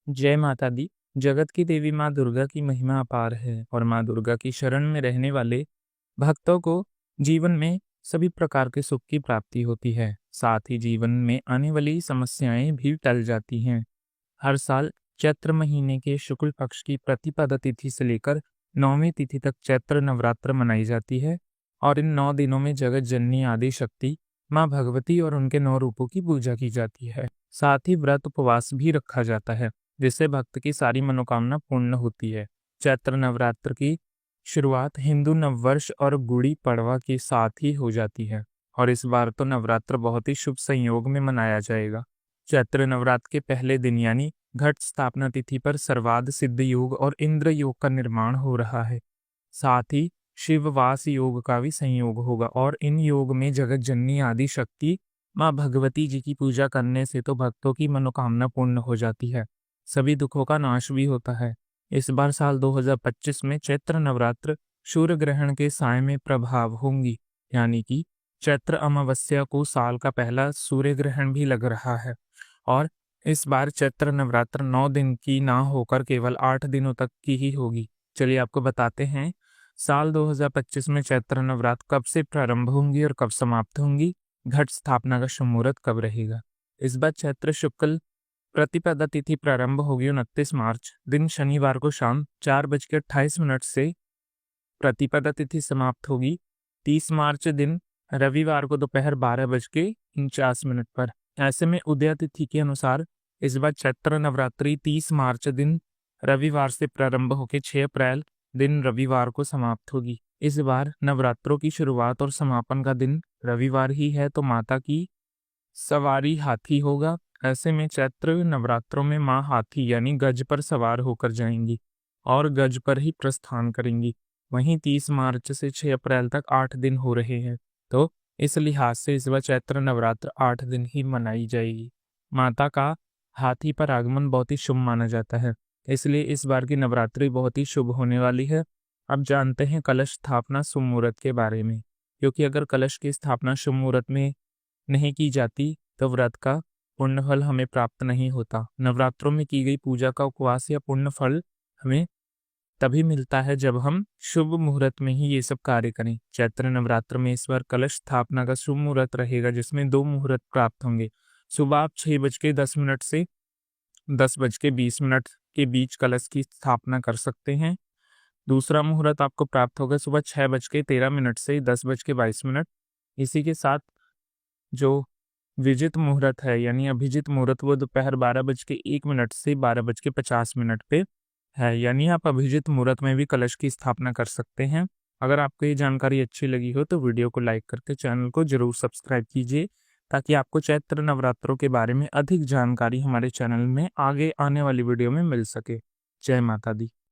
जय माता दी। जगत की देवी माँ दुर्गा की महिमा अपार है और माँ दुर्गा की शरण में रहने वाले भक्तों को जीवन में सभी प्रकार के सुख की प्राप्ति होती है। साथ ही जीवन में आने वाली समस्याएं भी टल जाती हैं। हर साल चैत्र महीने के शुक्ल पक्ष की प्रतिपदा तिथि से लेकर 9वीं तिथि तक चैत्र नवरात्र मनाई जाती है और इन 9 दिनों में जगत जननी आदि शक्ति माँ भगवती और उनके 9 रूपों की पूजा की जाती है। साथ ही व्रत उपवास भी रखा जाता है, जिससे भक्त की सारी मनोकामना पूर्ण होती है। चैत्र नवरात्र की शुरुआत हिंदू नववर्ष और गुड़ी पड़वा के साथ ही हो जाती है और इस बार तो नवरात्र बहुत ही शुभ संयोग में मनाया जाएगा। चैत्र नवरात्र के पहले दिन यानी घट स्थापना तिथि पर सर्वाद सिद्ध योग और इंद्र योग का निर्माण हो रहा है। साथ ही शिववास योग का भी संयोग होगा और इन योग में जगत जननी आदि शक्ति माँ भगवती जी की पूजा करने से तो भक्तों की मनोकामना पूर्ण हो जाती है, सभी दुखों का नाश भी होता है। इस बार साल 2025 में चैत्र नवरात्र सूर्य ग्रहण के साय में प्रभाव होंगी, यानी कि चैत्र अमावस्या को साल का पहला सूर्य ग्रहण भी लग रहा है और इस बार चैत्र नवरात्र 9 दिन की ना होकर केवल 8 दिनों तक की ही होगी। चलिए आपको बताते हैं साल 2025 में चैत्र नवरात्र कब से प्रारंभ होंगी और कब समाप्त होंगी, घट स्थापना का शुभ मुहूर्त कब रहेगा। इस बार चैत्र शुक्ल प्रतिपदा तिथि प्रारंभ होगी 29 मार्च दिन शनिवार को शाम 4:28 से प्रतिपदा तिथि समाप्त होगी 30 मार्च दिन रविवार को दोपहर 12:49 पर। ऐसे में उदय तिथि के अनुसार इस बार चैत्र नवरात्रि 30 मार्च दिन रविवार से प्रारंभ होकर 6 अप्रैल दिन रविवार को समाप्त होगी। इस बार नवरात्रों की शुरुआत और समापन का दिन रविवार ही है, तो माता की सवारी हाथी होगा। ऐसे में चैत्र नवरात्रों में माँ हाथी यानी गज पर सवार होकर जाएंगी और गज पर ही प्रस्थान करेंगी। वहीं 30 मार्च से 6 अप्रैल तक 8 दिन हो रहे हैं, तो इस लिहाज से इस बार चैत्र नवरात्र 8 दिन ही मनाई जाएगी। माता का हाथी पर आगमन बहुत ही शुभ माना जाता है, इसलिए इस बार की नवरात्रि बहुत ही शुभ होने वाली है। अब जानते हैं कलश स्थापना शुभ मुहूर्त के बारे में, क्योंकि अगर कलश की स्थापना शुभ मुहूर्त में नहीं की जाती तो व्रत का पुण्य फल हमें प्राप्त नहीं होता। नवरात्रों में की गई पूजा का उपवास या पुण्य फल हमें तभी मिलता है जब हम शुभ मुहूर्त में ही ये सब कार्य करें। चैत्र नवरात्र में इस बार कलश स्थापना का शुभ मुहूर्त रहेगा, जिसमें 2 मुहूर्त प्राप्त होंगे। सुबह आप 6:10 से 10:20 के बीच कलश की स्थापना कर सकते हैं। दूसरा मुहूर्त आपको प्राप्त होगा सुबह 6:13 से 10:22। इसी के साथ जो विजित मुहूर्त है यानी अभिजित मुहूर्त वो दोपहर 12:01 से 12:50 पे है, यानी आप अभिजित मुहूर्त में भी कलश की स्थापना कर सकते हैं। अगर आपको ये जानकारी अच्छी लगी हो तो वीडियो को लाइक करके चैनल को जरूर सब्सक्राइब कीजिए, ताकि आपको चैत्र नवरात्रों के बारे में अधिक जानकारी हमारे चैनल में आगे आने वाली वीडियो में मिल सके। जय माता दी।